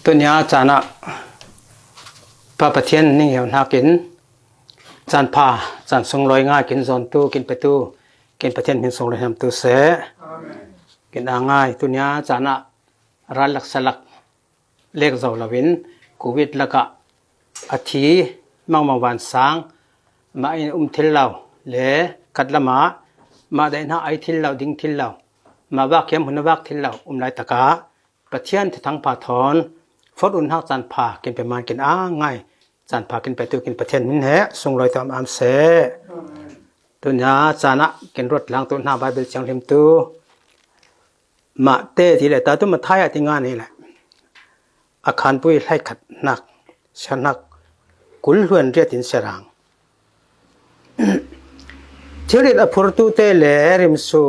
ตัวนี้จานะพระประเทียนนี่เหี่ยวนากินจานผ้าจานทรงลอยง่ายกินซอนตู้กินไปตู้กินประเทียนเป็นทรงลอยทำตู้เสกินง่ายตัวนี้จานะรันลักษลักเล็กเจ้าละวินโควิดแล้วก็อาทิมังวันสางมาอินทิลเราเล่กัดละมาได้น่าไอทิลเราดิ้งทิลเรามาวักเข้มหุ่นวักทิลเราไลตะกาประเทียนทั้งผ้าถอนฟดอุ่นหักจานผ้ากินไปมันกินง่ายจานผ้ากินไปตู้กินประเทียนมินแหทรงลอยตามอามเสตัวนี้จานะกินรถล้างตัวหน้าใบเบลจังเทมตู้มาเตะทีละตาตัวมาท้ายติงานนี่แหละอาคารปุ้ยไล่ขัดหนักชนักกุลหวนเรียตินเสรังเทริตอภุรตุเตเลริมสู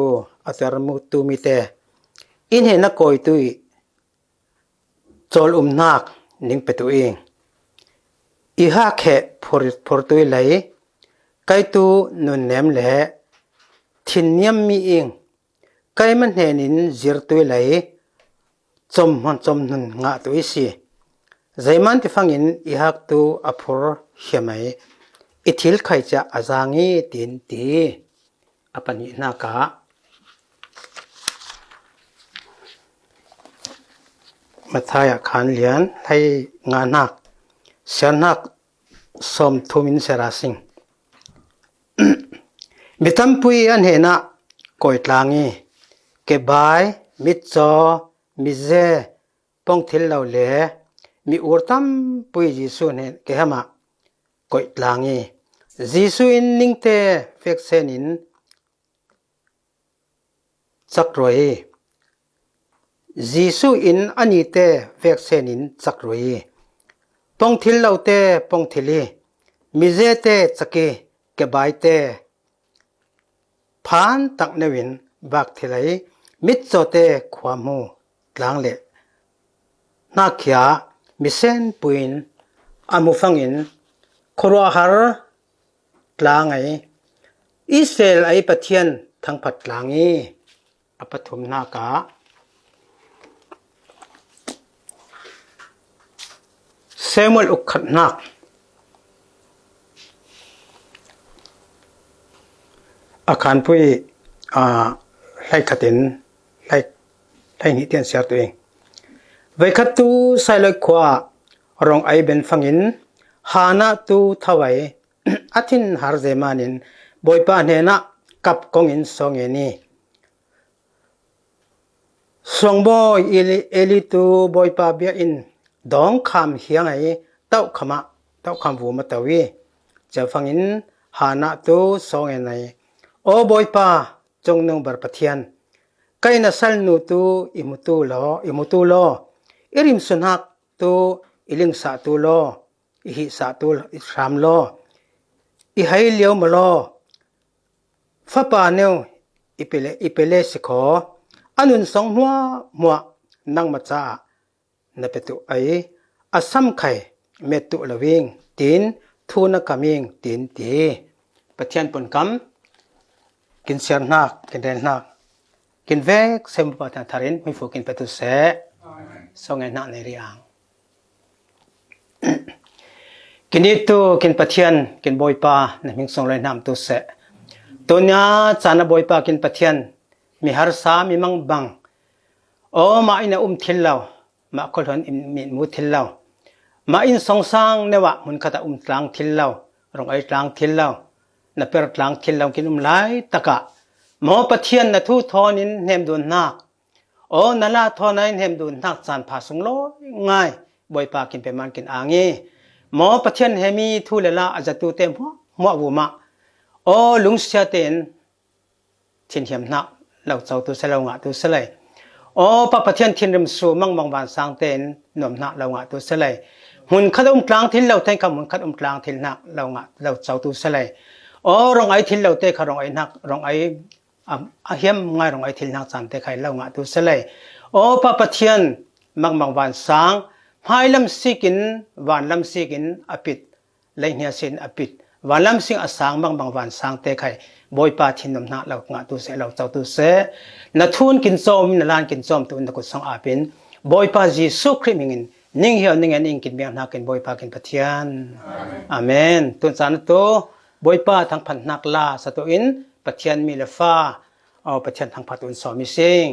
อัตรมุตุมิเตอินเฮนักโกยตุยโจลนักนิ่งเปตัวเองอีฮักแค่พอร์ตุยไหลไกตูนุนเนมเล่ทินยมมีเองไกมันเห็นินจิรตุยไหลจมนุนงะตุยสิใจมันที่ฟังอินอีฮักตูอภุรเขียมัยอิทิลไขจะอาจางีตินตีอปันินากามาทายขันเลียนให้งานนักเสียนักสมทุมินเสราสิงมิตัมปุยอันเห็นกอยตลางีเก็บบายมิจอมิเจปงทิลเราเล่มีอุตัมปุยจิสุเนี่ยเกี่ยมากอยตลางีจิสุอินนิงเตเฟกเซนินสักรอยจิสุอินอันนี้เตเฟกเซนินสักรอยปงทิลเราเตปงทิลีมิเจเตสักเก็บบายเตพานตักเนวินบักทิไลมิดโซเตความมูกลางเละนักยามิเซนปุยนอามุฟังอินครัวหาร์กลางไออิสราเอลไอปะเทียนทั้งปัดกลางอีอปฐุมนากาเซมุลอุคัดนักอาคารพุยไล่ขัดินไล่นิเตียนเสียตัวเองไว้ขัดตูใส่เลยขวารองไอเป็นฟังอินหานาตูทวายอาทินหาร์เจมานินบอยปาเนนะกับกงอินสองเอนี่สองบอยเอลิตูบอยปาเบียอินดองคำเฮียงไอเต้าคำวูมาตวีจะฟังอินหานาตูสองเอไนโอบอยปาจงนงบาร์ปะเทียนไกนัสลนูตูอิมุตูโลอิริมสุนักตูอิลิงสาตูโลอิหิสาตูอิสรามโลอิไฮเลียวมโลฟะปาเนวอิเปเลสิขออนุนสองมัวนังมาจานเปตุไออาซัมไข่เมตุละวิงตินทูนักกามิงตินตีปะเทียนปนกำกินเสียนนักกินเดนนักกินเวกเซมปะตันทารินไม่ฟูกินไปตุเสสองเงินนักในเรียงกินอีตูกินปะเทียนกินบอยปาในมิงสองเลยน้ำตุเสตัวนี้จานบอยปากินปะเทียนมีฮาร์ซามีมังบังโอ้มาอินทิลเรามาคนหันมีมูทิลเรามาอินสองสางเนวะมุนขัดกลางทิลเรารองไอกลางทิลเรานับเป็นกลางทิลเรากินไล่ตะกะหมอปะเทียนนัทุทอนินเฮมดุนนักโอ้นั่นละทอนันเฮมดุนนักจานผาสงโลง่ายบอยปากินไปมันกินอ่างงี้หมอปะเทียนเฮมีทุเลละอาจจะตูเต็มหัววูมาโอ้ลุงเสียเต็นทินเหียมนักเราเจ้าตัวเสลงะตัวเสลยโอ้ปะเทียนทินริมสูมังบานสางเต็นหนุ่มนักเรางะตัวเสลยหุ่นขัดกลางทินเราแทงคำหุ่นขัดกลางทินนักเรางะเราเจ้าตัวเสลยโอ้รองไอทิลเราเตะขรองไอนักรองไอเฮียมง่ายรองไอทิลนักจานเตะไข่เล่างะตุเสลยโอ้ปะปะเทียนมังวันสางพายลำสิกินวันลำสิกินอปิดเลยเนียสินอปิดวันลำสิงอสางมังวันสางเตะไข่บอยปาทินนมนาเรางะตุเสเราเจ้าตุเสนัทุนกินโซมนลานกินโซมตุนตะกุดสองอาปินบอยปาจีสุคริมิงิน ning hiao ning an ing kin biang na kin boy pa kin pathian amen tun san to boy pa thang phan nak la sa to in pathian mi la fa au pathian thang phatun so mi sing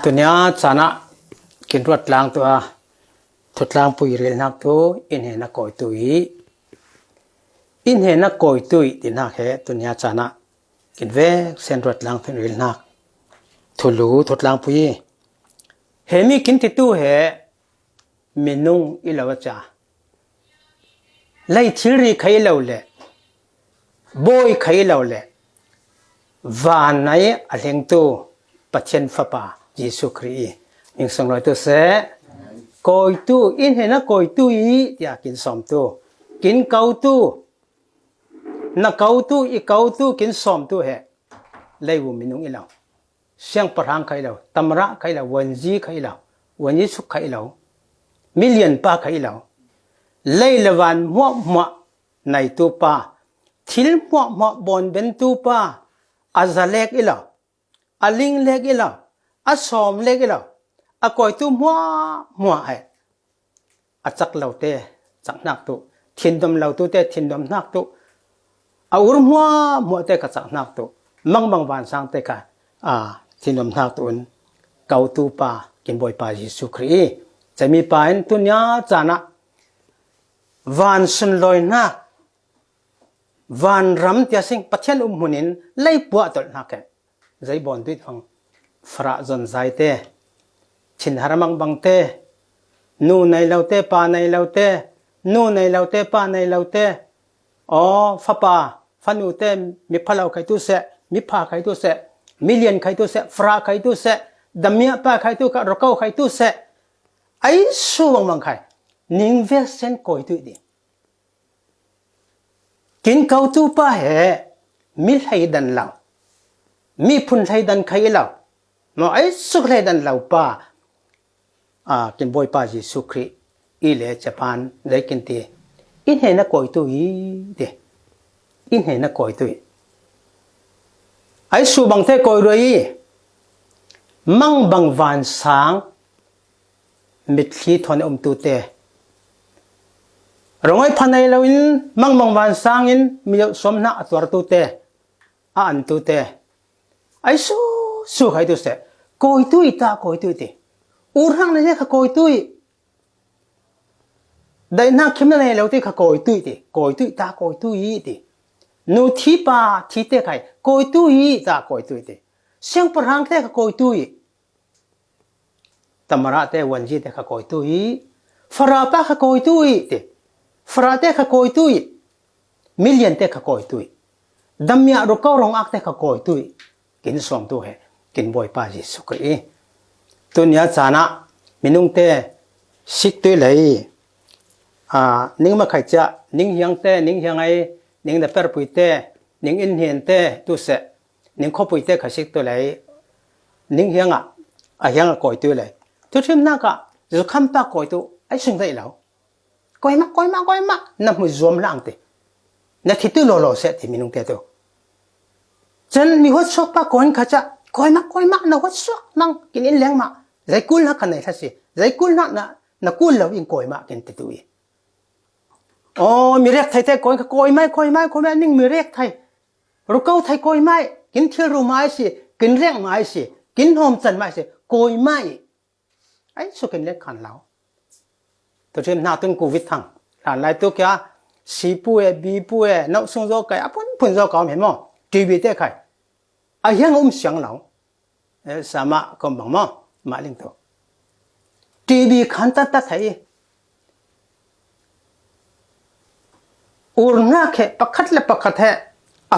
ตัวเนี้ยจานะกินรวดล้างตัวทดลองปุ๋ยเรียนนักตัวอินเห็นนักก่อยตุยอินเห็นนักก่อยตุยที่นักเหตัวเนี้ยจานะกินเวเส้นรวดล้างเป็นเรียนนักทุลูทดลองปุ๋ยเฮมีกินติดตัวเหมีนุ่งอิลาวจ่า ไล่ทิรีใครเราเลยบอยใครเราเลยวานไหนอะไรงตัวปัจเจนฟ้าเยซูคริสต์มิงส่งรอยตัวเสกอยตัวอินเห็นนะกอยตัวอีที่กินสอมตัวกินเกาตัวนักเกาตัวอีเกาตัวกินสอมตัวเหไล่วุมินุงอีเราเสียงปรางใครเราตำระใครเราวันจีใครเราวันนี้สุขใครเรามิเลียนป้าใครเราไล่ละวันมั่วมั่วในตัวป้าทิลมั่วมั่วบนเป็นตัวป้าอาซาเล็กอีเราอาลิงเล็กอีเราอาสอมเล็กอีเราอากอยตัวมั่วมั่วให้อาจักเราเตะจักนักตัวทินดมเราตัวเตะทินดมนักตัวอาอุรมั่วมั่วเตะกับจักนักตัวมังวันสังเตะกันทินดมนักตัวเกาตัวป้ากินบ่อยป้าเยซูคริสต์จะมีป้าอินตุนยาจานะวันสุนลอยนักวันรำเตียสิงปัจจัยมุนินไล่ปัวตลนักใจบอนด้วยฟังฟราจนใจเตชินหามังบังเตนูในเราเตป้าในเราเตนูในเราเตป้าในเราเตอ๋อฟ้าป้าฟันูเตมีพลาวใครตุเสมีผ้าใครตุเสมิเลียนใครตุเสฟราใครตุเสดำเมียป้าใครตุกะรกเอาใครตุเสไอ้สู้มังใครนิ่งเวสเซนคอยตุดีกินเกาตูป้าเหมิลให้ดันเรามีพุนให้ดันใครเรามาไอ้สุขให้ดันเราป้ากินบ่อยป้าเยซูคริสต์อีเล่ญี่ปุ่นได้กินตีอินเห็นนักคอยตุยเดอินเห็นนักคอยตุยไอ้สูบังเทคอยรวยมังบังวันสังมิดขีทอนตุเตรองไอ้พันในเราอินมังวันสังอินมีสมณะตัวตุเตอันตุเตไอ้สู้ให้ตุเสคอยตุยตาคอยตุยเตอุรังนั่นเนี่ยขโกยตุยได้นักขิมนั่นเนี่ยเราที่ขโกยตุยเตโกยตุยตาโกยตุยเตนูที่ป้าที่เตใครโกยตุยตาโกยตุยเตเสียงปรางเตขโกยตุยตำราเตวันจีเตขโกยตุยฟราป้าขโกยตุยเตฟราเตขโกยตุยมิลเลียนเตขโกยตุยดัมยารุกเอารองอักเตขโกยตุยกินสวมตัวเหกินบ่อยป้าเยซูคริสต์ตัวนี้จานะมินุงเตสิกตัวเลยนิ่งมาใครจะนิ่งยังเตนิ่งยังไงนิ่งเดเปอร์ปุยเตนิ่งอินเหียนเตตัวเสนิ่งข้อปุยเตขสิกตัวเลยนิ่งยังยังก่อยตัวเลยตัวที่นั่นก็จะคำปากก่อยตัวไอ้สิ่งใดแล้วก่อยมานั่นมันรวมล่างเตนั่นที่ตัวโลเสที่มินุงเตตัวฉันมีหัวชกปากก่อนข้าจะก่อยมานั่งหัวชกนั่งกินอินเลี้ยงมาใจกุลนักกันไหนทัศน์ใจกุลนักกุลเราอิงก่อยมากินติดตัวอ๋อมีเรียกไทยแต่ก่อยไม่นิ่งมีเรียกไทยรู้เขาไทยก่อยไม่กินเที่ยวรู้ไม่สิกินเรียกไม่สิกินหอมจันไม่สิก่อยไม่ไอ้สุกินเรียกขันเราตัวเช่นหน้าต้นกูวิทย์ทั้งหลานไรตัวแกสีป่วยบีป่วยนักส่งโซ่ไก่พุ่นโซ่ก่อเห็นมั้งทีวีเตะไข่ไอ้ยังเสียงเราสามารถก็บังมั้งมาลิงตัวทีวีขันตัดไทยอุรนาแค่ปักขัดและปักขัดแท้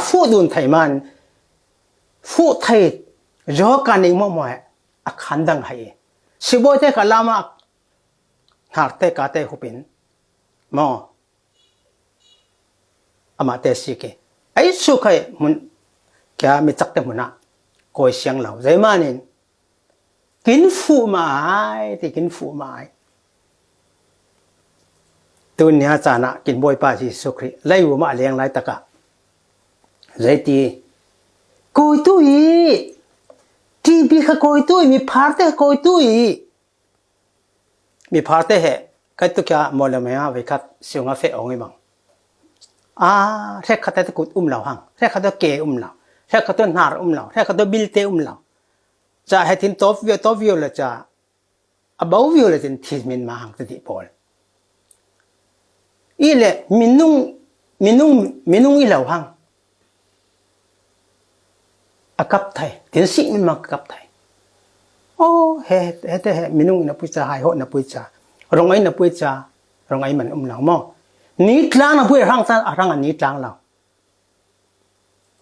ฟูดุนไทยมันฟูไทยยอกันในมั่วขันดังไห้สิบอยเตะกลามาหากเตะกาเตะหุบินมออามาเตะสิเกไอ้สุขไอ้มุนแกไม่จักเตะมุนนะคอยเสียงเราใจมันนี่กินฟูมาที่กินฟูมาตัวนี้จานะกินบ่อยป้าที่สุขไล่หัวมาเลี้ยงไล่ตะกะใจตีโกยตุยทีบีขโกยตุยมีพาร์ทโกยตุยมีพาร์ทเหรอก็ตุกยามอลเมียวิคัตเสียงอาเฟองไงบ้างเรื่องขัดตะกุดเราหังเรื่องขัดเกยเราเรื่องขัดนาร์เราเรื่องขัดบิลเตเราจะให้ทิ้งท็อปวิวเลยจะบ่าววิวเลยทิ้งทีมินมาหังติดบอลอีเล่มินุงอีเหล่าหังกับไทยทิ้งสิ่งมันมากับไทยโอ้เฮ้มินุงนับปุจจาหายหัวนับปุจจารองไอ้นับปุจจารองไอ้มันเหล่ามั่ง นี้กลางนะพูดร่างซะร่างอันนี้กลางเรา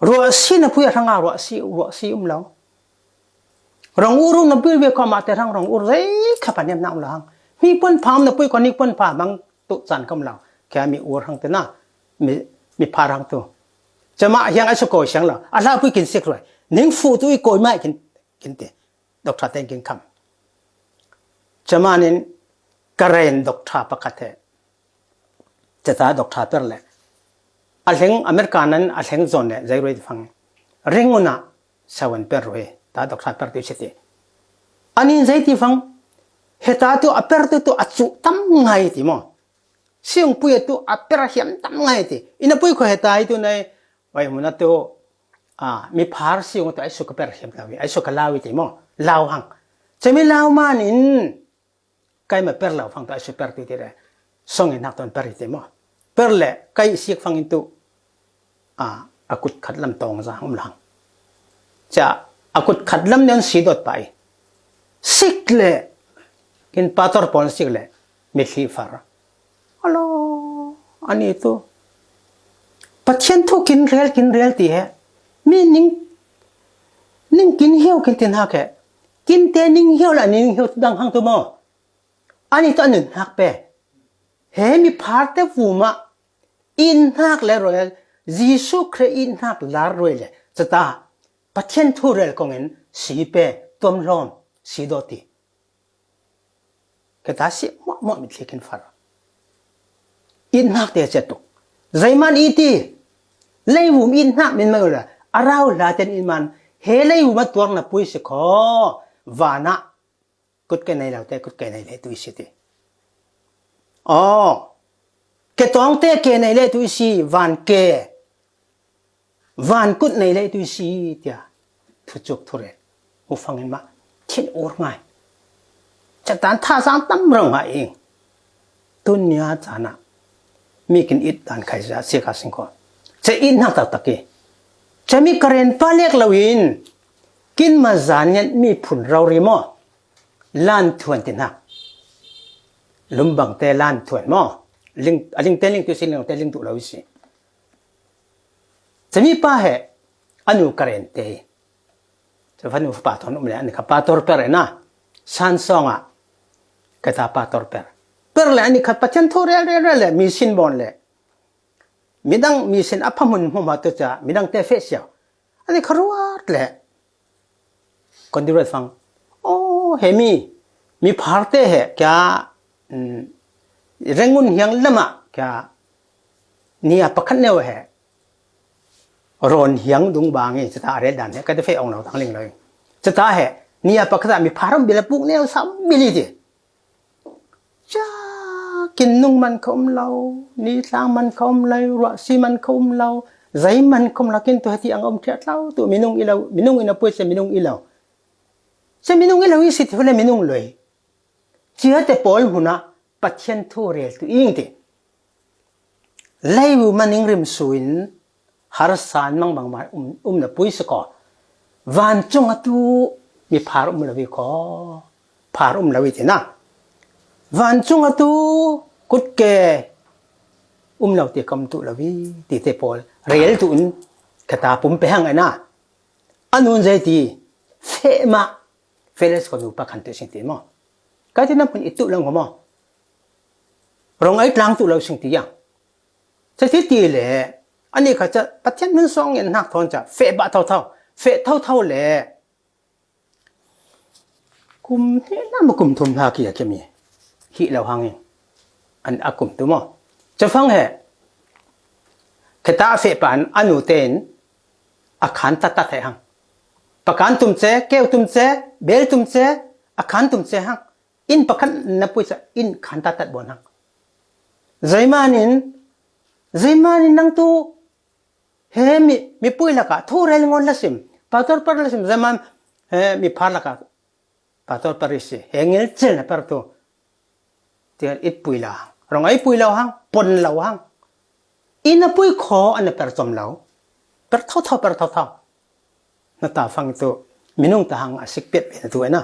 รัวซีนะพูดร่างรัวซีเรารองอุรุนะพูดเวความมาแต่ร่างรองอุรุขับปันยามน้ำหลังมีปนพามนะพูดก่อนนี้ปนพามบางตุสันคำเราแค่มีอุรังแต่น่ะมีพารังตัวจะมาอย่างไอ้สกอยเสียงเราอะไรพูดกินเสียกเลยนิ่งฟูตัวอีกอยไม่กินเตะดอกทาเต็งกินคำจะมาเนี่ยกระเรนดอกทาปะกัดเตะจะตาดอกทาเปอร์เลยอันเฮงอเมริกานั้นอันเฮงโซนเนี่ยใจรู้ที่ฟังเร่งอุณาสวรรค์เปอร์เลยตาดอกทาเปอร์ตัวเฉยๆอันนี้ใจที่ฟังเหตุตัวอเปอร์ตัวอัจฉริตั้มไงที่มั้งเสียงปุยตัวอเปอร์เหี่ยมตั้มไงที่อินปุยเขาเหตุตัวในไว้มุนตัวมีพาร์ซีของตัวไอ้สุกเปอร์เหี่ยมลาวิไอ้สุกลาวิที่มั้งลาวหังจะไม่ลาวมานินใครมาเปอร์ลาวฟังตัวไอ้สุกเปอร์ตัวที่ไหนส่งให้นักตอนเปอร์ที่มั้งเปอร์เล่ใครเสียฟังอินตัวอากุดขัดลำตองซะหังหลังจะอากุดขัดลำเนี่ยสีดอดไปสิกเล่กินปาตอร์ปอนสิกเล่ไม่ขี้ฟาร์ฮัลโหลอันนี้ตัวปัจจัยทุกินเรียลที่เหมีนิ่งกินเหี้ยวกินตีนหักเหกินเตนิ่งเหี้ยวละนิ่งเหี้ยวดังหังตัวมั้งอันนี้ตัวหนึ่งหักไปเฮ้มีพาร์ทฟูมาอินหักเลยรอยยิสุครีอินหักลาร์รอยเลยจะตาปัจจัยทุเรลกงเงินสีเปตัวมล้อมสีดอตีก็ตาสีมั่วมิดเล็กกินฟาร์อินหักเดียเจตุใจมันอีตีเลยวุมอินหักมันไม่รู้ละอาราวลาเตนอินมันเฮเลยวุมมาตัวนับปุยสิขอวานะกุดแกในเราแต่กุดแกในเลยตุยสิตีอ๋อแกต้องเตะแกในเลยตุยสิวันแกวันกุดในเลยตุยสิเดียทุจกทุเรศหูฟังเห็นมั้ยคิดโอ้ไงจะตานท่าสร้างตั้มเรื่องเองตุนยาจานะมีกินอิดดันใครจะเสียกสิงก่อนจะอินนักตะกี้จะมีกระเรนป้าเล็กลาวินกินมาจานยันมีผุนเราริมอล้านทวนตินักลุมบังเตล้านทวนมอลิงเตลิงตัวสิลิงเตลิงตัวเราสิจะมีป้าเหอนุกระเรนเตจะฟังป้าตอนนู้นเลยอันนี้ข้าป้าตอร์เปอร์นะซันซองอ่ะก็ตาป้าตอร์เปอร์เปอร์เลยอันนี้ข้าปัจจัยทั่วเรื่อยมีสินบอลเลยมิดังมีสินอัพมุนหัวมาตัวจ้ามิดังเตะเฟสเชียวอันนี้คารัวเลยคนที่รู้ฟังโอ้เฮมีพาร์ทเหรอแค่เร่งอุ่นยังละมาแค่นี่อ่ะปักขันเนวเหรอรอนยังดุงบางเงี้ยจะตาเรดันเนี่ยก็จะเฟอองเราทั้งลิงเลยจะตาเหรอนี่อ่ะปักขันมีพาร์ทบิลปุกเนวซ้ำบิลิดีจ้ากินนุ่งมันคมเรานี่สร้างมันคมเลยรัวซีมันคมเราใจมันคมเรากินตัวที่อังอมเทียดเราตัวมินุ่งอีเรามินุ่งอีน่ะป่วยจะมินุ่งอีเราจะมินุ่งอีเราอีสิทธิ์เวลามินุ่งเลยเชื่อแต่ปอลหุ่นนะปัจจัยทั่วเรียลตัวอิงติไล่บุมันนิงริมสุนหาสารมังบางมาน่ะป่วยสกอวันจงตัวมีพารุมลาวิคอพารุมลาวิตินะวันจงตัวกุดเกเราตีคำตุลาวิตีเตปอลเรียลตุนกระตาปุ่มไปหังไงนะอันนู้นใจตีเฟมาเฟลสก็ดูปะคันตัวสิ่งที่มั้งก็ที่นั่นเป็นอิตุลังหัวมั้งรองไอ้ลังตุเราสิ่งที่ยังจะที่ตีเลยอันนี้เขาจะปัจจัยมันสองเงินหักทอนจะเฟบะเท่าเฟเท่าเลยกุมนี่น่ามากุมทุมทากี่จะมีฮิเราหังเองอันอากุมตัวมั้งจะฟังเหรอแค่ตาเฟปานอนุเตนอาคารตัดให้หังประกันตุ่มเจเกลตุ่มเจเบลตุ่มเจอาคารตุ่มเจหังอินประกันนับปุยจะอินขันตัดบนหังใจมานินนั่งตู้เฮมีปุยละกะทูเรลงอนละสิมปาตอร์ปาร์ละสิมใจมาเฮมีพาร์ละกะปาตอร์ปาริสิเฮงเงินเจนปาร์ตัวเดี๋ยวอิดปุยละรองไอ้ปุยเราหังปนเราหังอินปุยขออันนั้นเปิดจอมเราเปิดเท่าน่าตาฟังตัวมินุ่งตาหังอาศัยเปียเป็นตัวนะ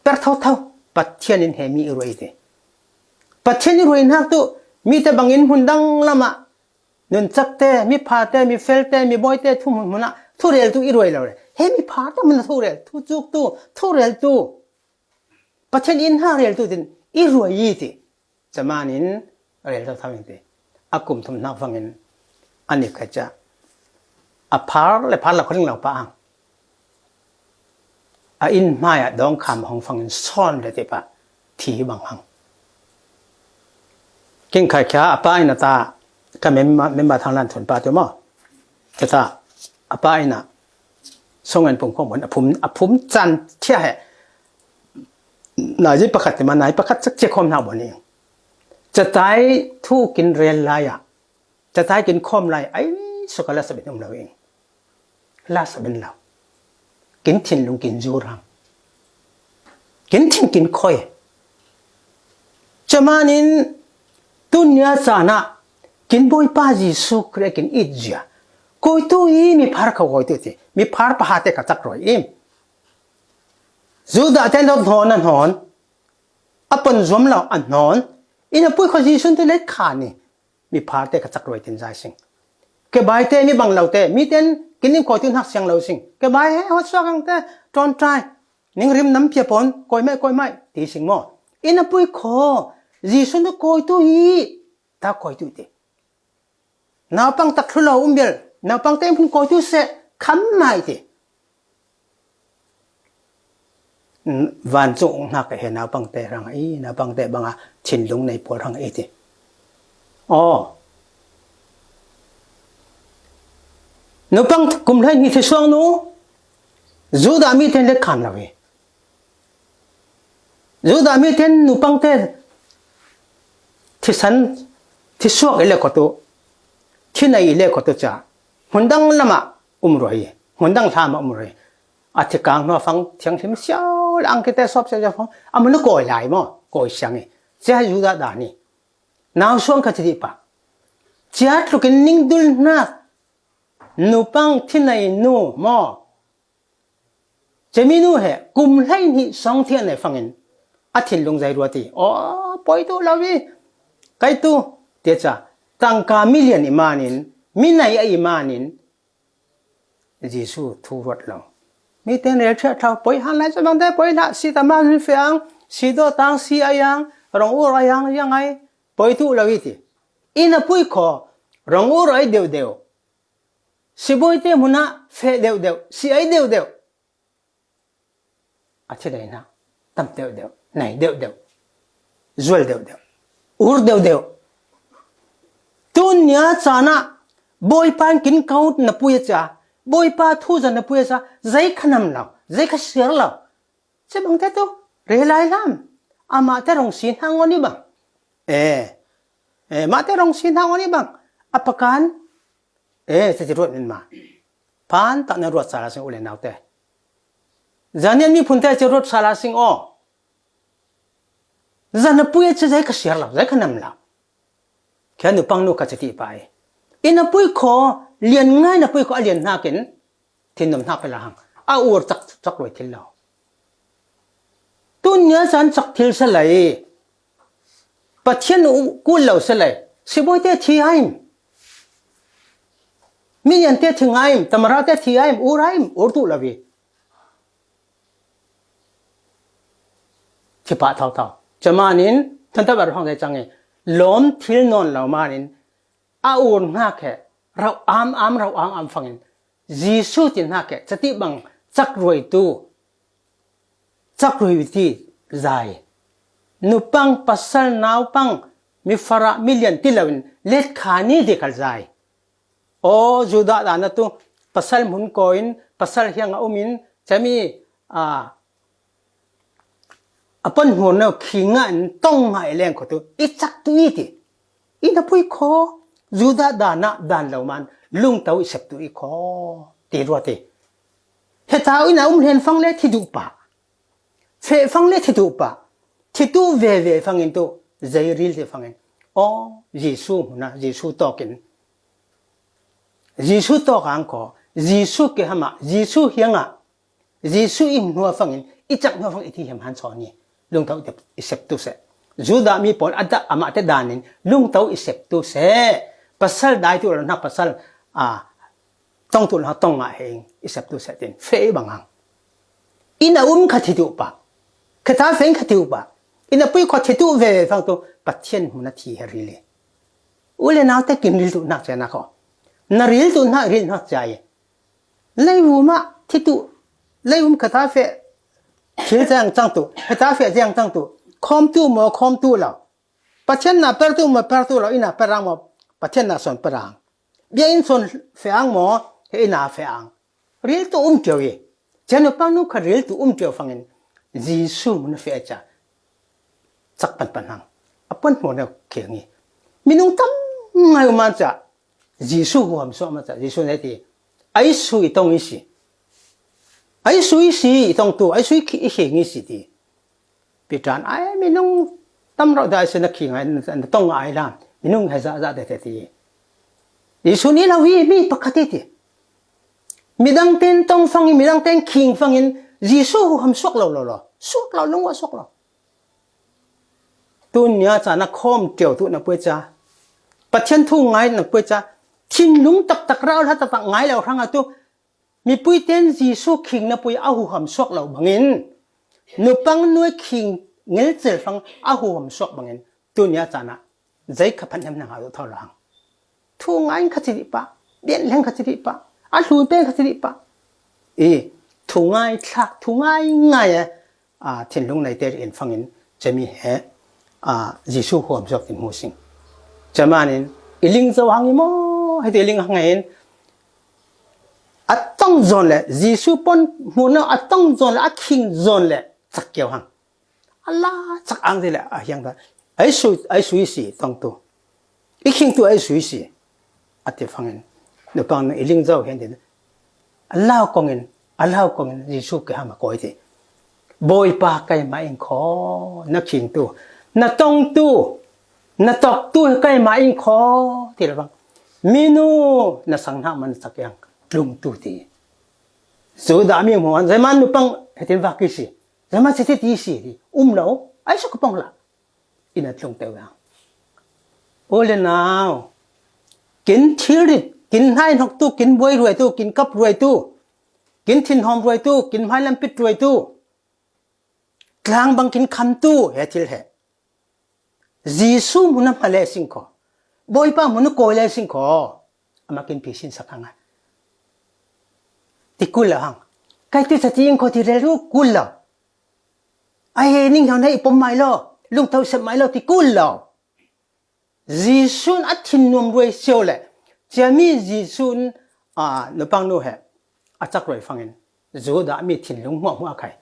เปิดเท่าปัจเจียนินเฮมีรวยดี ปัจเจนี่รวยนักตุมีแต่บางอินหุ่นดังละมะนุนจักเตมีพาเตมีเฟลเตมีบอยเตทุ่มหุ่นนะทุเรลตุอีรวยแล้วเลยเฮ้มีพาเตมันทุเรลทุจุกตุทุเรลตุปัจเจอินห้าเรลตุดินอีรวยยี่ติจะมานินเรลตุทำยังไงอากุมทุมนักฟังอินอันนี้ก็จะอาพาร์และพาร์ละคนเราปะอังอินไม่ดองคำของฟังอินซ่อนเลยติปะทีบางหังกินไข่แค่ป้ายนาตาก็ไม่มาทางนั้นถุนป้าตัวมั้งแต่ตาป้ายน่ะส่งเงินปุ่มข้อมูลผมจันเที่ยเหนายจะประคัดแต่มาไหนประคัดสักเจ็ดคมหน้าบนนี้จะตายทู่กินเรียนไรอ่ะจะตายกินคอมไรไอ้สกลาสเปนของเราเองลาสเปนเรากินทิ้งลงกินจูรังกินทิ้งกินคอยจะมานินตุนยาจานะกินบ่อยป้าจีสุกเรกินอิจยาโกยตัวอีมีพาร์เขาโกยตัวทีมีพาร์ปะหาเตะกับจักรอยอิมจูดาเตนดอกหอนนั่นหอนอปันจอมเราอันหอนอินะปุ้ยเขาจีสุนตัวเล็กขานี่มีพาร์เตะกับจักรอยตินใจสิงเก็บใบเตมีบังเราเตมีเต้นกินนิ่มโกยตินหักเสียงเราสิงเก็บใบให้หัวซักเตตอนใจนิ่งริมน้ำเพียปนโกยไม่ตีสิงหม้ออินะปุ้ยขอจีสุนตัวโกยตัวอีตาโกยตัวเตนาปังตักทุลาเบลนาปังเต็มพุ่งโกยตัวเสะคำไม่เตวันจงนักเห็นนาปังเตรังนาปังเตบังชินลงในปวดรังเตอ๋อนาปังกุมไลนี่ที่ช่วงนู้จูดามีเทนเล็กขันละเวจูดามีเทนนาปังเตที่สันที่ช่วงเอเล็กตัวที่ไหนเล็กตัวจ้าหุ่นดังละมารวยหุ่นดังทามารวยอาทิตย์กลางมาฟังเสียงชิมเสียวอังกิตสอบเสียงฟังมันก็โกยไหลมั้งโกยเสียงนี่จะอยู่ด้านนี้น้าช่วงก็จะดีปะจะทุกนิ่งดุลนักนูปังที่ไหนนูมั้งจะมีนูเหรอกุมไลนี่สองเที่ยนในฟังอินอาทิตย์ลงใจรัวตีอ๋อปล่อยตัวเราวิใครตัวเดี๋ยวจ้าตั้งการมิลเลียนอิมานินมิไหนอิมานินยิสูทูรถเรามีแต่เรื่องเช่าเท่าป่วยหันไหลจะบังได้ป่วยละสีตามันเฟียงสีโดตังสีอายังรองอุไรยังไงป่วยตัวเราวิธีอินะป่วยขอรองอุไรเดียวสีป่วยเตมุนะเฟเดียวสีไอเดียวอาทิตย์ไหนนะตั้มเดียวไหนเดียวจวลเดียวอูร์เดียวตุนยาจานะบอยปานกินเขาหน้าปุยจ้าบอยปาทูจันหน้าปุยจ้าใจขนมเราใจขเสียเราจะบังเตตัวเรียลายลำอามาเตรองสินหางอนี่บังมาเตรองสินหางอนี่บังอัปกันจะรวดนินมาพานตักนรวดสารสิงอุเลนเอาเตจันยันมีพุ่นเตจะรวดสารสิงอ๋อจันหน้าปุยจะใจขเสียเราใจขนมเราแค่หนูปังนูกัจจิไปอินปุยขอเลียนง่ายนะปุยขอเลียนหน้ากินที่นมหน้าไปละหังเอาอวดจักรวยทิลเราตุนเนื้อสันจักทิลสลายปัจเจนกูเหล่าสลายสิบอยเตทีไอมมียันเตถึงไอมตมราเตทีไอมอูไรมอูตุลาวีที่ป่าเท่าจะมานินท่านตาบาร์ฟังได้จังไงล้มทิลนอนเรามานินอาอูนหน้าแค่เราอามฟังอินยิสูตินหน้าแค่จะติบังจักรวยตู้จักรวยวิธีใจนุปังปัสสาวนาปังมีฟาระมิลเลียนที่เราเล็ดขานี้เด็กใจโอ้จุดานั้นตู้ปัสสาวมุนโกอินปัสสาวเฮียงอุมินจะมีปนหัวเนี่ยขิงอันต้องหายแรงกว่าตัวอีจักตัวอีทีอีน่ะพุยคอจูดาดานะดานเหล่ามันลุงเต้าอีสับตัวอีคอตีรัวตีเหตุการณ์อีน่ะเห็นฟังเล่ที่ดูป่าเฟฟังเล่ที่ดูป่าที่ดูเวฟังอินตัวใจรีลที่ฟังอินอ๋อยิสูนะยิสูตอกินยิสูตอกันก็ยิสูเกี่ยมายิสูเฮียงอ่ะยิสูอิมหัวฟังอินอีจักหัวฟังอิที่เห็นหันสอนนี่ลุงเต้าอีสับตัวเส Juda mi pon ada amate danin lung tau isep tu se pasal dai tu na pasal tong tu na tong nga heng isep tu se tin fe bangang ina khati tu pa khata feng khati tu pa ina pui khati tu ve phang tu pathian huna thi heri le ule na te kin ril tu na cha na ko na ril tu na ril na cha ye lai wu ma thi tu lai khata fe khil chang chang tu khata fe jang chang tu khom tu mo khom tu la pathian na per tu mo per tu la ina perang mo pathian na son perang bia in son fe ang mo he ina fe ang ril tu tyo ye chano pang nu kha ril tu tyo phangin jisu mun fe cha chak pan hang apon mo na khengi minung tam ngai ma cha jisu hom so ma cha jisu ne ti ai su I tong isi ai su isi tong tu ai su ki he ngi si ti pitan ai minung tam ro da se na khi ngai tong ai la minung ha za de te ti jisu ni la wi mi pakati ti midang ten tong phang midang ten king phangin jisu hom sok lo sok lo lung wa sok lo tu nya cha na khom teo tu na pwe cha pathian thu ngai na pwe cha thin lung tak rao la tak ngai lo rang tu mi pui ten jisu king na pui a hu ham sok lo bangin nu pang nuai king ngel chel phang a hu ham sok bangin tu nya cha na zai kha phan nam na ha tho lang thu ngai kha chi pa bien leng kha chi pa a lu pe kha chi pa thu ngai thak thu ngai thin lung nei te in phangin chemi he jisu hom jok tin mu sing chamanin iling zo hang mo he te ling hang en atong zon le jisu pon mu na atong zon le a king zon le chak keu hang Allah chak ang de le a hyang da ai su si tong tu I king tu ai su si ate phangin no pang iling zo hen de Allah kongin jisu ke ha ma koi te boy pa kai ma in kho na king tu na tong tu na tok tu kai ma in kho ti la bang minu na sang na man sakyang lung tu ti so da mi mo an zaman nu pang hetin va ki si zaman se ti si di lo ai so ko pang la ina tlong te wa ole now kin thiri kin hai nok tu kin boy ruai tu kin kap ruai tu kin thin hom ruai tu kin mai lam pit ruai tu klang bang kin kham tu he thil he jisu mun ma le sing ko boy pa mun ko le sing ko ama kin pisin sakanga ti kula hang kai tu sa ting ko ti re ru kula ai ning hang nei pom mai lo lung thau se mai lo ti kula jisu athin nom ruai sio le chami jisu no pang no he achak roi phangin zo da mi thin lung mo khai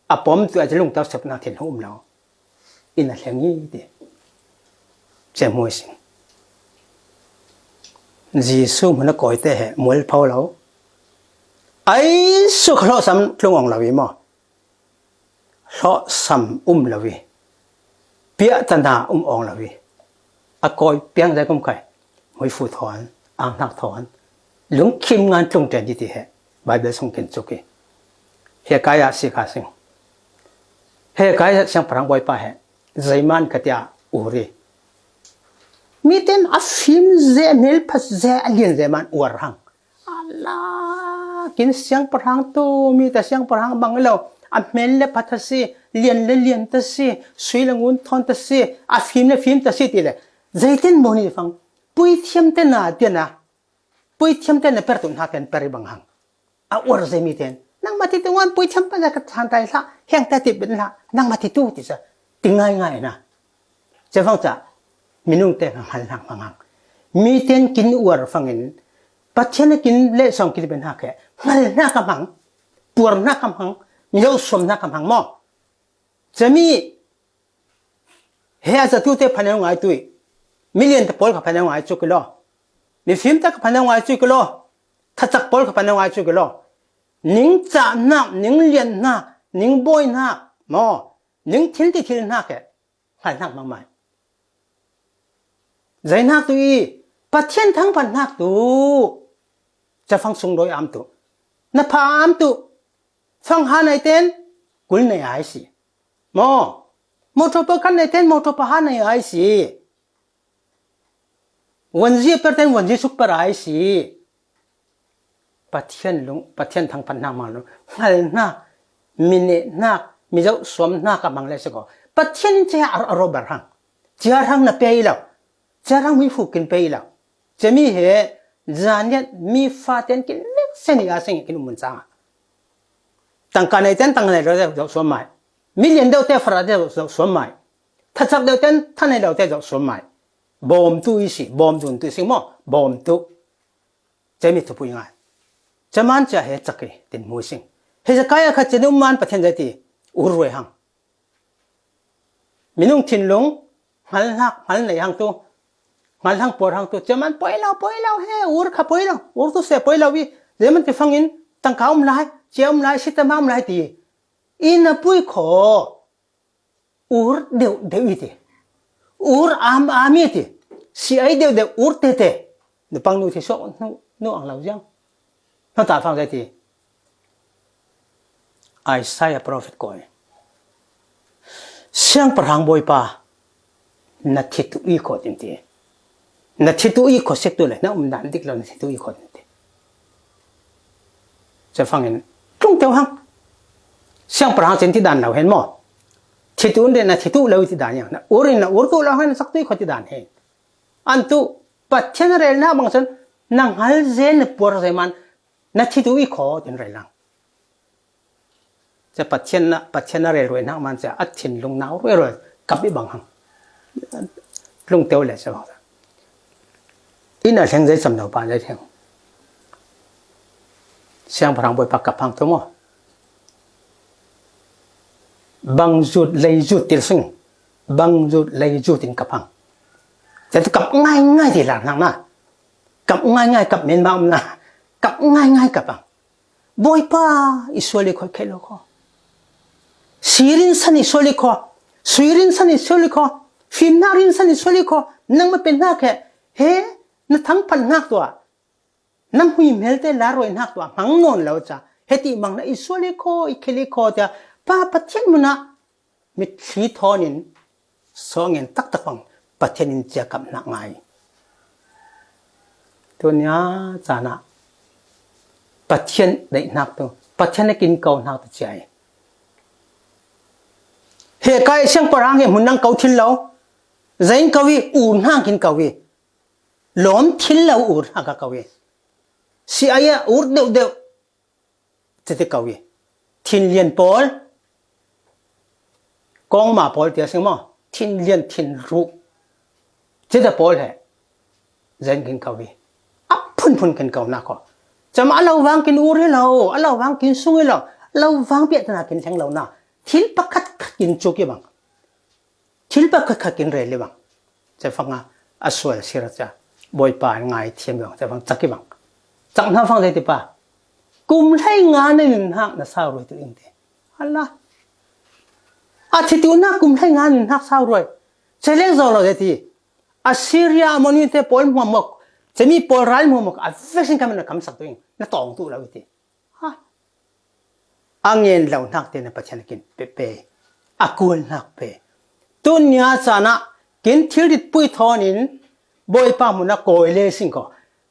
apom tu a lung thau sep na thin hum lo ina hlengi de chemoi sing jisu mun ko te he mol phau lo ai su khlo sam tlung ong lawi mo lo sam lawi pia tana ong lawi a koi piang dai kum khai moi fu thon ang nak thon lung kim ngan tlung ten ti he bible song ken chuki he kaya si kha sing he kaya sang parang boy pa he zaiman khatia uri miten a film ze mel pas ze alien ze man war hang Allah kin siang parang tu mi ta siang parang banglo a mel le pathasi lien ta si sui langun thon ta si a film ta si ti le zaitin moni fang pui thiam te na pui thiam te na per tu na ken peri bang hang a war ze mi ten nang mati tu wan pui thiam pa ka than tai sa heng ta ti ben la nang mati tu ti sa tingai ngai na che phang cha minung te hal hang mangang mi ten kin war phangin pathian kin le song ki ben ha ke ngal na ka mang pur na ka mang mi lo som na ka mang mo chami he za tu te phanang ngai tu million te pol ka phanang ngai chu ki lo mi film ta ka phanang ngai chu ki lo thachak pol ka phanang ngai chu ki lo ning cha na ning lien na ning boy na mo ning thil ti thil na ke hal hang mang mai zai nak tu pathian thang pan nak tu cha phang sung doi am tu na pha am tu phang ha nai ten kul nei ai si mo motor pa kan nei ten motor pa han nei ai si wanji per ten wanji suk par ai si pathian thang pan na ma lo hal na mine na mi jau som na ka mang le se ko pathian che aro bar hang chia hang na pe lo chia hang mi fu kin pe lo che mi he zaniat mi fa ten kin nek se ni a sing kin mun cha tang ka nei ten tang nei lo jau som mai million đâu te fra de so mai tha chak đâu ten than nei đâu te so mai bom tu isi bom dun tu sing mo bom tu che mi tu pu ngai chaman cha he chake tin mu sing he ja kaya kha chenum man pathen jati urwe hang minung thin lung hal nei hang tu ngal hang por hang tu chaman poilau he ur kha poilau ur tu se poilau wi leman ti phangin tang kaum lai cheum lai sitamam lai ti in a pui kho ur deu ite ur ami te si ai deu ur te no pang nu thi so no ang lau jang nó ta phang dai ti Isaiah prophet koi siang parhang boy pa na thitu I kho tin ti na thitu I kho sek tu le na dan dik lo na thitu I kho tin ti cha phangin tung teu hang siang parang chen ti dan lau hen mo thitu de na thitu lau ti dan yang na urin na ur tu lau hen sak tu kho ti dan hen an tu pathian rel na bang chen nang hal zen por ze man na thitu I kho tin rai lang cha pathian rel roi na man cha at thin lung nau roi kap bi bang hang lung teu le cha ba ina theng zai sam no pa zai theng siang parang boy pak kap hang to mo bang rút lấy rút tiền sinh bang rút lấy rút tiền cặp hàng thế thì cặp ngay thì làm thằng na cặp ngay cặp miền Nam na cặp ngay cặp hàng boy pa Israel khoi khelo kho sirin san Israel kho suirin san Israel kho finarin san Israel kho nang ma pen na khe he na thang pan nak to nam hui melte la roi nak to hang non lo cha heti mang na Israel kho I kheli kho ta pa pathian muna mit thi thonin songin tak pang pathianin cha kam na ngai tunya chana pathian dei nak to pathian kin kau nak to chai he kai sang parang he munang kau thin lo zain kawi un hang kin kawi lom thin lo ur ha ka kawi si aya ur deu te kawi thin lien pol con mà Paul tiếng sinh mò thiên liên thiên ru thế là Paul hệ dân kinh cầu vi áp phun kinh cầu nào có chấm ăn lâu vang kinh uống hay lâu ăn lâu vang kinh sung hay lâu vang biết là kinh thằng lâu nào thiên bắc khát kinh chua kia bằng thiên bắc khát kinh rẻเลยbằngจะฟังอ่ะสวยสิระจ้ะบอยป่าไงเทียมbằngจะฟังจักกี่bằngจังท่าฟังได้ติป่ะกุมให้งานในหนึ่งห้างน่ะสาวรวยตัวเองเด้อัลล่ะอาทิตย์น่ากุมให้งานนักสาวรวยเชลล์เราเลยทีอาซีเรียมันนี่เตปอลมัวมกจะมีปอลรัลมัวมกอาเฟชินกันมันคำสักตัวเองน่าตองตัวเราทีฮะอังเงินเรานักเตนปัจจัยกินเป๊ะอากูลนักเป๊ะตุนยาสานะกินที่ริดปุยทอนินบอยป้ามุนะโกยเลสิงก็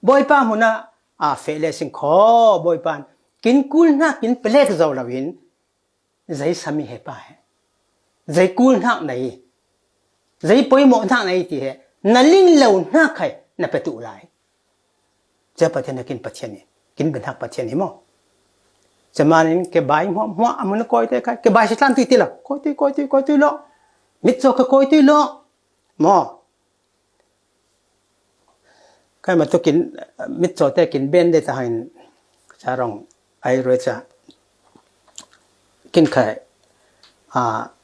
บอยป้ามุนะเฟเลสิงขอบอยป้านกินกูลนักกินเปลกเจ้าเราวินใจสามีเหป้าdây cún thang này dây bôi mộ thang này thì nó linh lâu na khai nó phải tụ lại cho bắt chân kinh bắt chân này kinh bình hắc bắt chân này mà cho mà nên cái bài hoa mà nó coi thế cái bài sẽ làm tùy tùy là coi tùy lo mít cho cái coi tùy lo mà cái mà tôi kinh mít cho thế kinh bên đây ta hành cha rong ai rồi cha kinh khai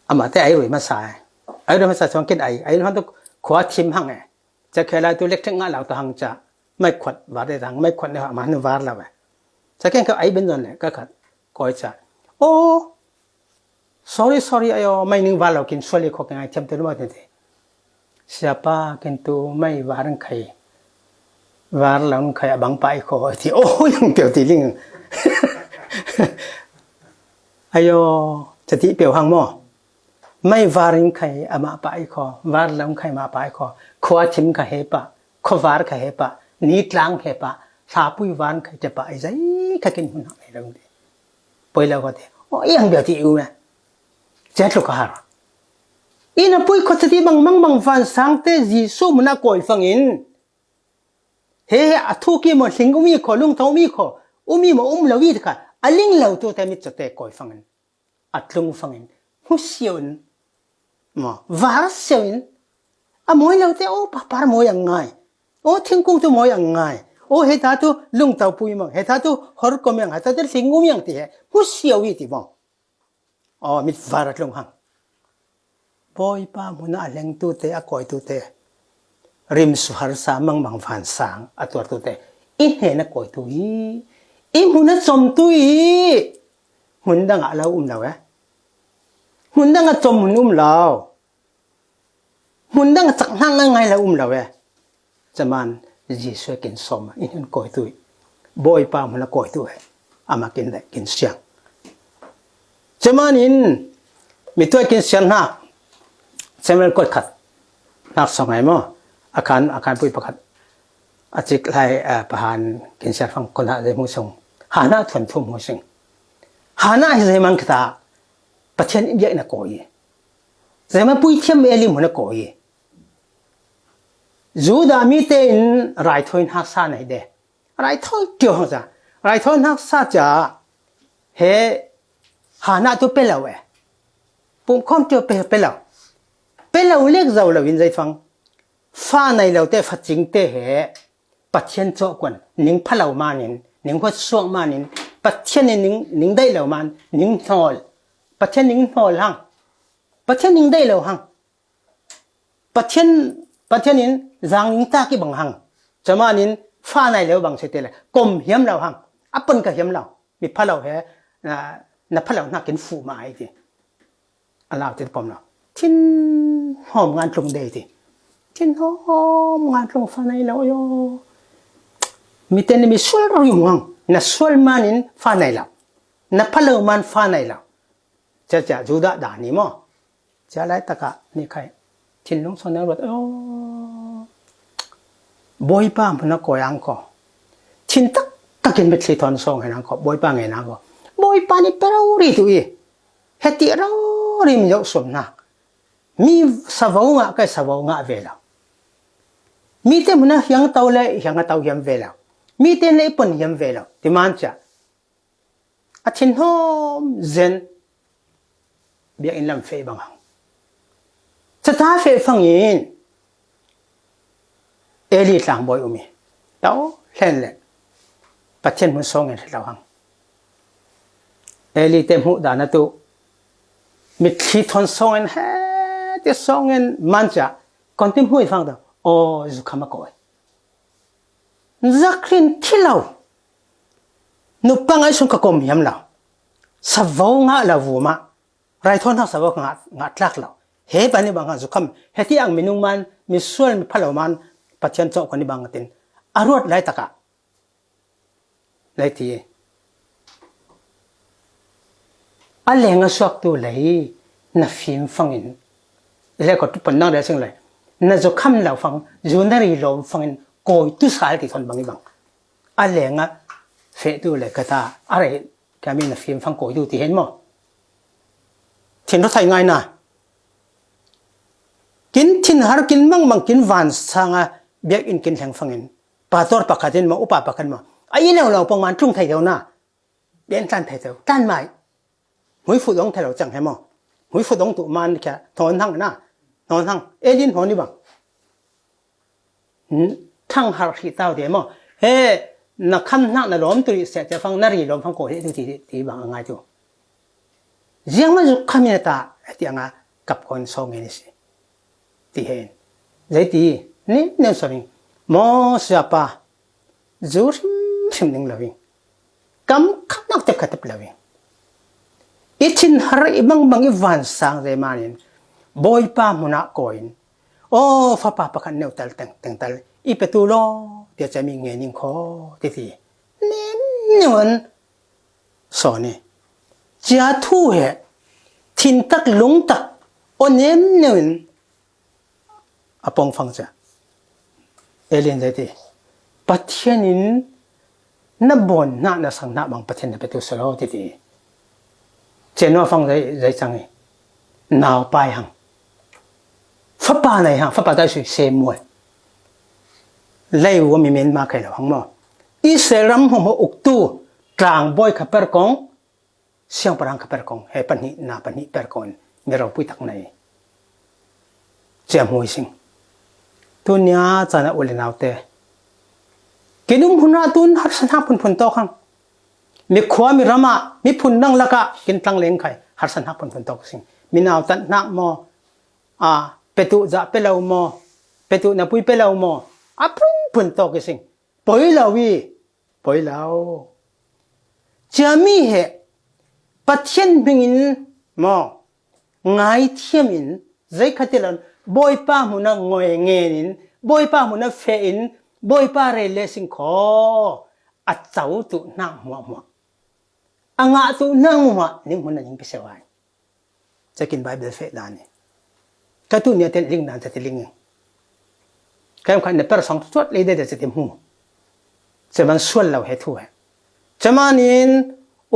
mà thế ai rồi mà sai xong cái ai nó tôi khóa thím hăng nàyจะเคยไล่ตัวเล็กทั้งงานเราตัวหังจะไม่ขวดว่าได้ทางไม่ขวดเนี่ยมาหนึ่งวาร์แล้วไปจะแค่เขาไอ้เป็นส่วนเนี่ยก็ขัดก้อยจะโอ้ sorry ไอ้ยไม่หนึ่งวาร์เรากินส่วนเล็กของไอ้เทียมตัวนู้นนี่ siapa กินตัวไม่วาร์ใครวาร์เราใครบังไปขอที่โอ้ยังเปลี่ยวตีลิงไอ้ยจะที่เปลี่ยวหังหม้อ ไม่วาริงใครอามาไปขอวาร์ลำใครมาไปขอขวาทิมใครเหปะขวาร์ใครเหปะนิดลังเหปะสาปุยวานใครจะไปใจใครกินหุ่นอะไรตรงนี้ไปแล้วก็เดี๋ยวโอ้ยยังเบียดอยู่ไหมเจ็ดลูกหาอินะปุยคนที่บางฟันสังเตจิสูมันน่าก่อยฟังอินเฮ้อทุกี้มันสิงมีขอลุงท้องมีขอมีมาลวิดค่ะอลิงเหล่าตัวแต่มิจะเตะก่อยฟังอินอัดลุงฟังอินหุ่นเสียวอินมาวาร์เสียวอินมวยเหล่าเตะโอ้ปะปาร์มวยยังไงโอ้ทิ้งกุ้งตัวมวยยังไงโอ้เฮต้าตัวลุงเต้าปุยมั้งเฮต้าตัวฮอร์ก็มั้งเฮต้าตัวสิงมียังที่หุ่นเสียวอีที่มั้งอ๋อมิดวาร์ลุงหังบอยป้ามุนอาเลงตัวเตะอากอยตัวเตะริมสุหารสามังบางฟันสังอตัวตัวเตะอินเห็นกอยตัวอิมุนจมตัวมุนดังอะไรเราเอ๊ะมุนดังจมมุนเรามุนดังจังหังไงเราเราเอ๊ะจะมันจีสวยกินสมอินกอยตัวบอยป้ามุนกอยตัวอามากินได้กินเสียงจะมันอินมีตัวกินเสียงนะเซมเวลกดขัดนักสมัยมั้งอาการปุยประคัดอาจจะไล่ประหารกินเสียฟังคนหาได้มุสงหาหน้าทวนทุ่มมุสงหาหน้าให้ใจมันกระประเทศอินเดียนักโกยใจมันปุยเทียมเอลิมนักโกยจูดามีเตนไรทอยนักษาไหนเดไรทอยเกี่ยวจ้ะไรทอยนักษาจ้ะเฮหาหน้าตัวเป็นแล้วปุ่มคอมตัวเป็นแล้วเป็นเราเล็กเราวินใจฟังฟ้าในเราแต่ฟัดจริงแต่เหปัจเจียนโจกวนนิ่งพะเรามานินนิ่งหัวช่วงมานินปัจเจียนนิ่งได้เรามันนิ่งนอลปัจเจียนนิ่งนอลหังปัจเจียนนิ่งได้เราหังปัจเจียนนิ่งจางนิ่งตากีบังหังจะมานินฟ้าในเราบังเสร็จเลยกลมเหี้ยมเราหังอัปปนกับเหี้ยมเรามีพะเราเหนับพะเราหนักกินฟูมาไอ้ที่อันเราจะปมเราทิ้นหอมงานตรงเดย์สิทิ้นหอมงานตรงฟ้าในเราโยมีแต่นี่มีส่วนเราอยู่มั้งน่ะส่วนมันนี่ฟ้าในเราน่ะพะเลมันฟ้าในเราจะจูดาด่านี่มั้งจะอะไรตะกะนี่ใครทิ้นลงส่วนนั้นรถโอ้บอยป้ามันน่ะก่อยังก็ทิ้นตักกินไปที่ทอนซองให้นังก็บอยป้าไงนังก็บอยป้านี่เปล่าหรือตัวเฮติเราริมยกสมนักมีสาวงะก็สาวงะเวลามีแต่มันยังเตาเลยยังเตายังเวลามีแต่เลยปนยังเวลาที่มันจะอาทิตย์หอมเซนเบียอินลำเฟย์บางจะท้าเฟย์ฟังยินเอลิทหลังบอยอุมีเต้าเล่นเลยปัจเจนมันส่งเงินเราหังเอลิเต็มหูดานะตุมีคิดทนส่งเงินที่ส่งเงินมันจะก่อนที่พูดฟังต่อโอ้จุกขมากอยจักรินที่เรานุปังไอ้สุนกกมยำเราสาวงะเราวัวมาไรทอนทักสาวงะงัดลักเราเฮ้ปนี่บางจุกขมเฮ้ที่อังมินุมันมีส่วนมีพลาวมันปัจจัยโจคนนี้บางตินอารวดไรตะกะไรที่อะไรเงี้ยสวกตัวเลยน่าฟิมฟังอินแล้วก็ทุกปัญหาเรื่องอะไรน่าจะคำเราฟังจูนได้เราฟังอินก็ตุสายที่ทนบางอย่างอะไรเงี้ยเฟตัวเลยก็ตาอะไรก็มีน่าฟิมฟังก็อยู่ที่เห็นมั้งที่รถไถง่ายนะกินทิ้งหากินมั่งกินหวานสังเบียกอินกินแหงฟังอินปาตัวปากกันมาอุปปากกันมาไอ้เนี่ยเราประมาณจุ่มไทยเดียวนะเบียนตันไทยเดียวตันไม่ไม่ฟุตลงไทยเราจังเห็นมั้งไม่ฟุตลงตัวมันแค่ทอนทั้งนะทอนทั้งเอลินหัวนี่บ้างทั้งหาที่เต้าเดียวมั้งเฮ้นักคำนักล้อมตัวเสียจะฟังนารีล้อมฟังโกรธที่บางง่ายตัวยังไม่จุคำนี้ตาที่อ่างกับคนสองเงินสิที่เห็นใจที่นี่เนี่ยส่วนนี้มอสยาปาจูริมชิมหนึ่งเลยกำขับนักเต็มขัดเลยอีชินหาอีบางอีวันสังเรมานินบอยป้ามุนักโกอินโอ้ฟ้าป้าปะกันเนวตัลแต่งตัลอีประตูล้อเดี๋ยวจะมีเงินยิงคอที่นี่มันสอนนี่จะทู่เหทินตักลุงตักโ onem neun apong fangja alien dati pathianin na bon na sang na bang pathian na petu salo ti cheno fang dai changi naw pai hang fa pa này hang fa pa dai sui se moi lai wo mi men ma kai lo hang mo i se ram ho mo uk tu tlang boy kha per kong siang parang kha per kong he pani na pani per kon me ro pui tak nai che moi sing tu nya chana ule naw te kinum huna tun har san ha pun pun to khang mi khwa mi rama mi phun nang laka kin tlang leng khai har san ha pun pun to sing mi naw tan na mo petu za pelau mo petu na pui pelau mo apung pun to ke sing poi lawi poi lao chami he pathian bingin mo ngai thiam in zai khatelan boy pa huna ngoi ngenin boy pa huna fe in boy pa re le sing kho a chau tu na mo anga tu na mo ning huna ning pisawai chekin bible fe la ni ka tu ne ten ling nan te ling kai khan ne per song tuat le de te hu se ban sual lo he thu he chamanin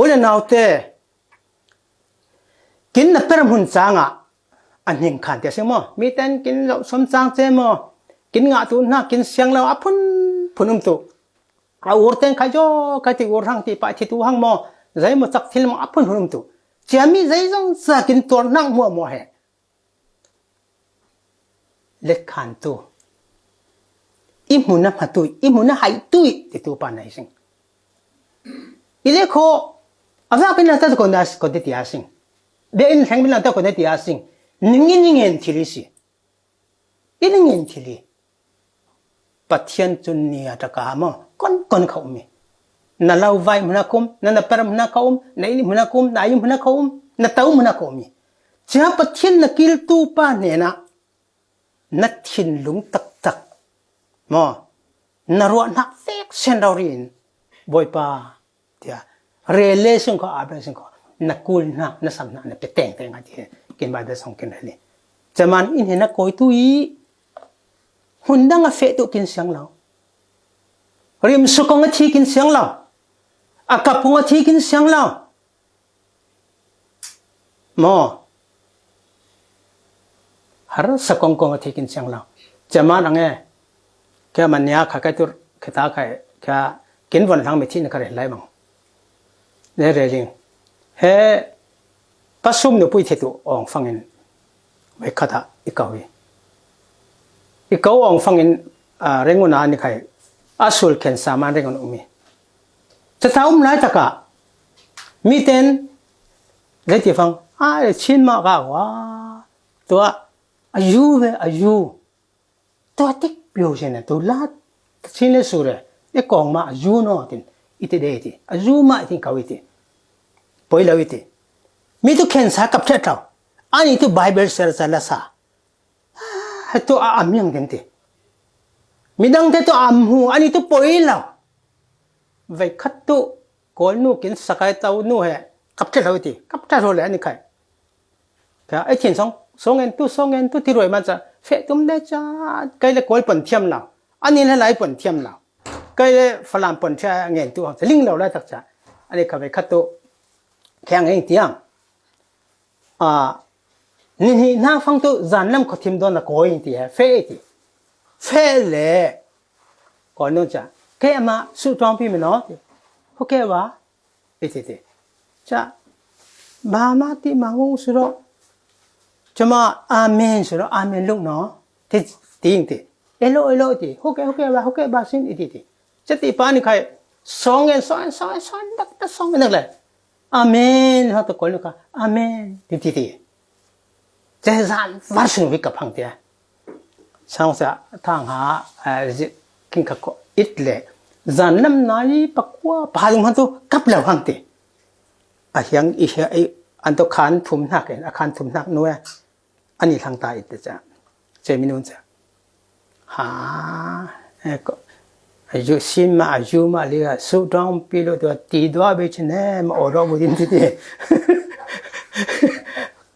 ule naute kin na per hun changa an hing khan te se mo mi ten kin lo som chang che mo kin nga tu na kin siang lo apun phunum tu a ur ten khai jo ka ti ur hang ti pa thi tu hang mo zai mo chak thil mo apun phunum tu chami zai jong sa kin tor nang mo he let khan tu imuna matui imuna hai tui ti tu pa nai sing ile kho ava pin ta ko nas ko ti asing de in hang bin ta ko ti asing ningin thili si iningin thili pathian chun ni ataka mo kon khau mi na lau vai muna kum na param na kaum na ini muna kum na ayum muna kaum na tau muna kaum mi cha pathian na kil tu pa ne na thin lung tak tak mo na ro na fek sen rin boy pa tia relation ko abration ko na kul na sam na peteng teng ati kin ba da song kin le chaman in hena koi tu i hundang a fe tu kin siang lo rim su kong a thi kin siang lo akapung a thi kin siang lo mo har sa kong a thi kin siang lo chaman ange kya manya kha ka tur khata khai kya kin von lang me thi na kare lai bang ne re ring he pasum no pui the tu ong fangin we khata ikawi ikaw ong fangin renguna ni khai asul ken saman rengon umi chataum lai taka miten leti fang chin ma ga wa to ayu to tik pyo jena to lat chin le sure e kong ma ayu no tin ite de ti ayu ma tin kawiti poi lawiti mi tu ken sa kap the taw ani tu bible ser sala sa to amyang den ti midang te to amhu ani tu poi law vai khat tu kol nu kin sakai taw nu he kap the lawiti kap ta ro le ani khai ka ai chin song en tu ti roi ma cha fe tum le cha kai le kol pon thiam law ani le lai pon thiam law kai le falam pon cha ngen tu ling law la tak cha ani ka vai khat tu khyang heng tiang ni na phang tu zan lam khothim don na koi ti he fe le ko no cha ke ama su tong pi me no ho ke wa ti cha ba ma ti ma ngong su ro chama amen su ro amen lu no ti ting ti elo ti ho ke ba sin ti cha ti pa ni khai song en dak ta song en le amen ha to ko lu ka amen ti这咱完全会个碰的，像是他哈跟个一类，咱那哪里不过爬龙汉都夹了行的，像一些安都看图那个，看图那นู่นอันนี้ทางใต้เจ้าเจมินุนเจ้าฮะก็อายุสิมาอายุมาเลยสุดท้องปีละตัวตีตัวไปชนะมาออกบุญที่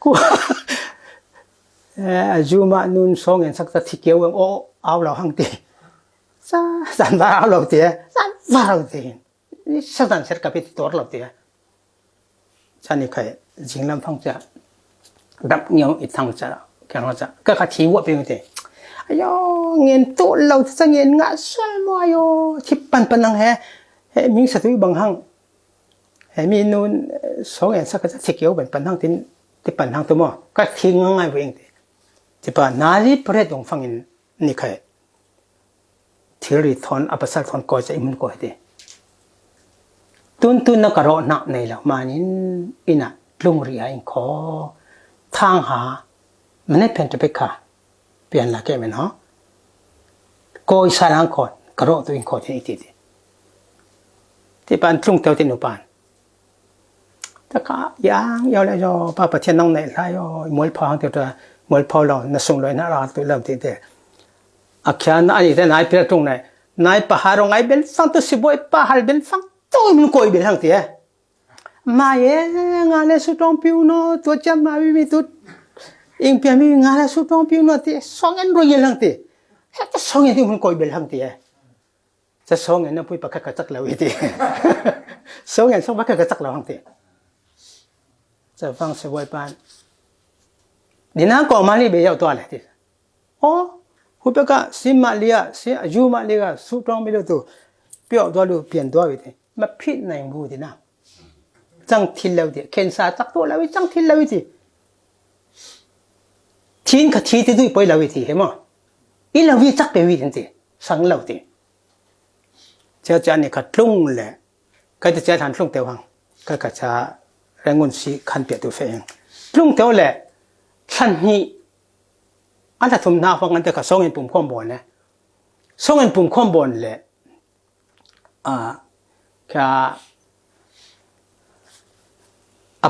กู dù mà nun số ngàn sắc ta thì kéo ông ô áo lầu hăng tì sản vào áo lầu tì sản vào lầu tì sao sản sẽ gặp cái tốt lầu tì cho nên cái chính làm phong trào đập nhiều ít thằng chả cái nó chả cái thi vợ bên tì ayo nghiền tụ lầu sa nghiền ngã xoay mo ayo thì pan năng he mình sẽ tụi bằng hăng he mình nun số ngàn sắc ta thì kéo bằng hăng thì pan hăng tụi mo cái thi ngay vậy thì bà nari pre dong phangin ni khai theory thon apasal thon ko cha imun ko de tun na karo na nei la manin ina lung ri ai kho thang ha mane pen te bekha pian la ke men ho ko sarang ko karo tu in ko te ti pan tlung teu ti no pan ta ka yang yao la yo pa pa chen nong nei la yo mol phang te ta mol phao lo na sung loi na ra tu lam ti te akhya na ani te nai pe tung nai nai pa harong ai bel sang to siboi pa hal bel sang to mun koi bel hang ti ma ye nga le su tong piu no to cham ma mi tu ing pia mi nga le su tong piu no ti song en ro ye lang ti ha ta song en ti mun koi bel hang ti cha song en na pui pa kha ka chak lo ti song en song pa kha ka chak lo hang ti cha phang se boi pan đi na có mà đi bây giờ toa lại thì, hôm bữa cả xin mà lia xin du mà lia su trong bây giờ tu, biểu toa lu biển toa vậy thì, mà phít này mua thì nào, chẳng thiên lâu thì, khen sa chắc toa lâu chẳng thiên lâu thì, thiên cái thiên thì tôi bơi lâu thì, hiểu không? ít lâu thì chắc bơi thì, sáng lâu thì, cho anh cái lung lệ, cái thứ hai lung tiêu hàng, cái cha rèn ngôn sĩ khăn biệt tu phèn, lung tiêu lệท่านนี้อันถ้าทุ่มหน้าฟังกันแต่ก็ส่งเงินปุ่มข้อมบนเลยส่งเงินปุ่มข้อมบนเลยแค่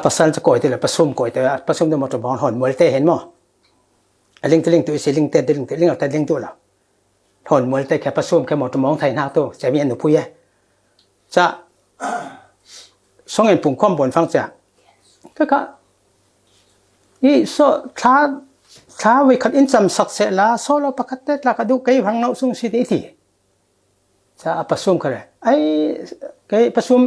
ปัสสันจะก่อยแต่ละประชุมก่อยแต่ประชุมเดี๋ยวมาจะบอกหอนมวยเตะเห็นมั้ยลิงตัวสิลิงเตะลิงเอาแต่ลิงตัวละหอนมวยเตะแค่ประชุมแค่มาจะมองไทยหน้าตัวจะมีอันหนุพุยจะส่งเงินปุ่มข้อมบนฟังจากก็นี่โซ่ถ้าวิคันอินซัมสักเสร็จแล้วโซ่เราประกาศเด็ดแล้วก็ดูไกพังนอกส่งสิทธิจะประชุมกันเลยไอ้ไกประชุม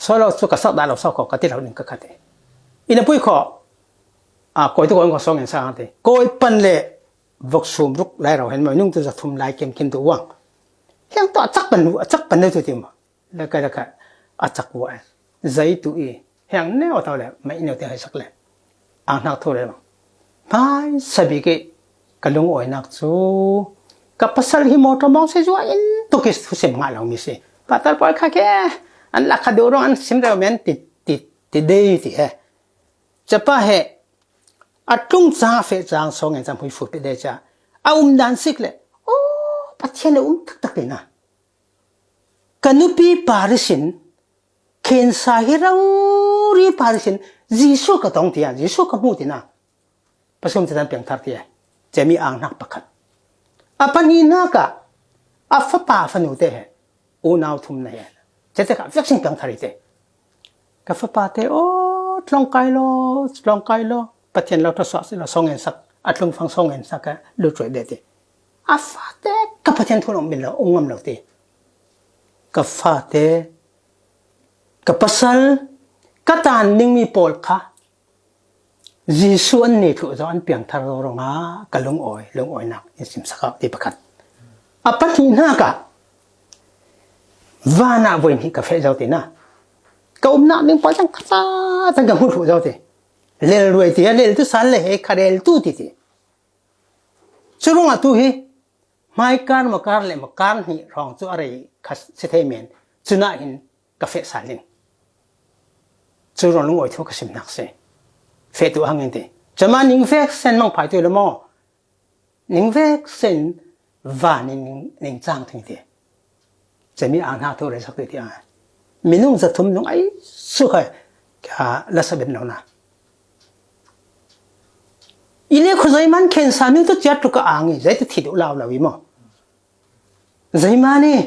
โซ่เราสุกสักได้เราโซ่ก็ที่เราหนึ่งก็ขัดอินพุยขอก่อยตัวก่อนก็ส่งเงินสร้างเตะก่อยปันเล่วกซูมรุกไล่เราเห็นไหมนุ่งตัวจะทุ่มไล่เกมกินตัวว่างยังต่อจักปันเลยตัวเดียวมั้งแล้วก็จักวัวใจตัวเออย่างแนวเท่าไหร่ไม่แนวที่ให้สักเลยอ่างนักทั่วเลยมั้งไม่สบิกกะลุงอ่อยนักจูกับภาษาที่มอตมองเสียจวนตุกิสุเสมงาเรามีสิปัตตาปอยข้าแค่อันลักขดูร้อนสิมเดียวแมนติดเดียที่จะป้าเหอัดลุงจ้าเฟจางสองเงินจำพุยฟุดไปได้จ้าเอาดันสิกเลยโอ้ปัจเจนตักเลยนะกันนุปีปาริสินเข็นสายเรารีพาริสินยิสุก็ต้องที่ยิสุก็มูที่น่ะประชุมจะทำเพียงทัดที่จะมีอ่างนักประคัดปัญญานักฟ้าป่าฝนุเตะอูนาวทุ่มในจะกับวัคซีนเพียงทัดที่กับฟ้าป่าเตะโอ้ลองไกลประเทศเราทดสอบสิเราส่งเงินสักลงฟังส่งเงินสักลุช่วยเด็ดฟ้าเตะกับประเทศทั่วโลกเป็นเราองค์งามเราเตะกับฟ้าเตะกับภาษาก็ตานนิ่งมีโปลค่ะยิสุอันนี้ถูกจะอันเปลี่ยนทารโรงกับลงอ้อยนักยิ่งสิมสักที่ประคัดปัจจุบันนักวานาวันนี้กาแฟเจ้าตีน่ะก็นักนิ่งพอจังข้าจังกับหุ่นถูกเจ้าตีเลี้ยรวยตีเลี้ยตุสันเลยคาเดลตู้ตีช่วงนั้นตู้ฮีไม่การมาการเลยมาการนี่รองจุอะไรคัสเซเทเมนจุน่าหินกาแฟสันลิงจุดลงอ้อยที่เขาสิมนักเสเฟตัวหังเงินตีจะมาหนิงเฟกเซนมังไผ่ตัวละมั้งหนิงเฟกเซนว่าหนิงจ้างถึงตีจะมีอ่างหน้าตัวอะไรสักตัวที่มีนุ่งจะทุ่มนุ่งไอ้สุขก็ละสบินเรานะอีเล่คนใจมันเข็นสามีตัวจัดตัวก็อ่างนี่ใจตัวถิ่นเราวิมั้งใจมันนี่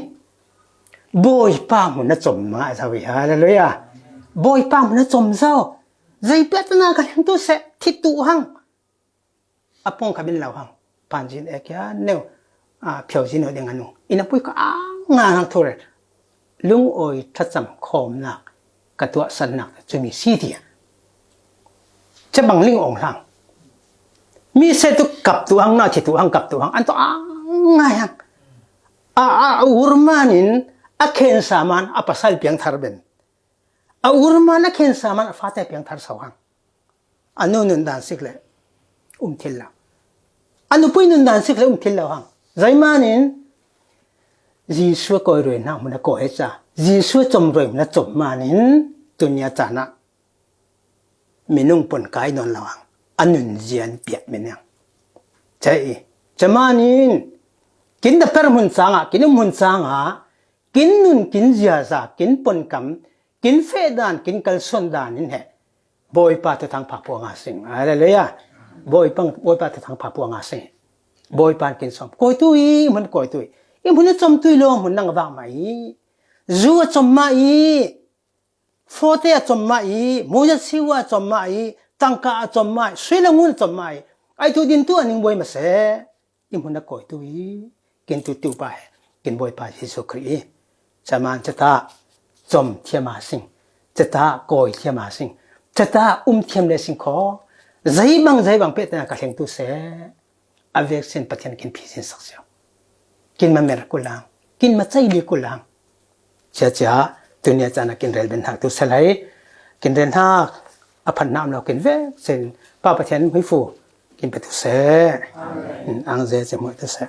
บอยป้ามันน่ะจมมาสวิหาเลยบอยป้ามันน่ะจมเศร้าใจเปียตนากันตัวเสะทิตัวหัง apong kabin lau hang panjin ekya neu phiao jin ho ding anu ina pui ka nga hang thore lung oi thacham khom nak katwa san nak chumi si dia cha bang ling ong hang mi se tu kap tu hang na thi tu hang kap tu hang an to nga hang urmanin akhen saman apasal piang tharben urmana khen saman afate piang thar sawang anu nun dan sikle thilla anu pui nun dan sikle thilla hang zaimanin jisu ko roi na mun ko hecha jisu chom roi na chom manin tunya chana minung pon kai non lawang anun jian piat menang chai chamanin kin da per mun changa kin mun changa kin nun kin jia za kin pon kam kin fe dan kin kal son dan in he boy pa ta thang pha po nga sing hallelujah boy pa ta thang pha po nga sing boy pan kin som koi tui mun koi tui i mun chom tui lo mun nang wa mai zu chom mai fote chom mai mo ya siwa chom mai tangka chom mai swilangun chom mai ai tu din tu aning boy ma se i mun koi tui kin tu pa kin boy pa jesu christ chaman chata chom thiama sing chata koi thiama sing chata thiam le sing kho zai bang pe ta ka thleng tu se avec sen pathian kin phi sin saksyo kin ma mer kulang kin ma chai li kulang cha tunia chana kin rel ben hak tu salai kin ren ha aphan nam lo kin ve sen pa pathian hui fu kin pe tu se amen ang je mo tu se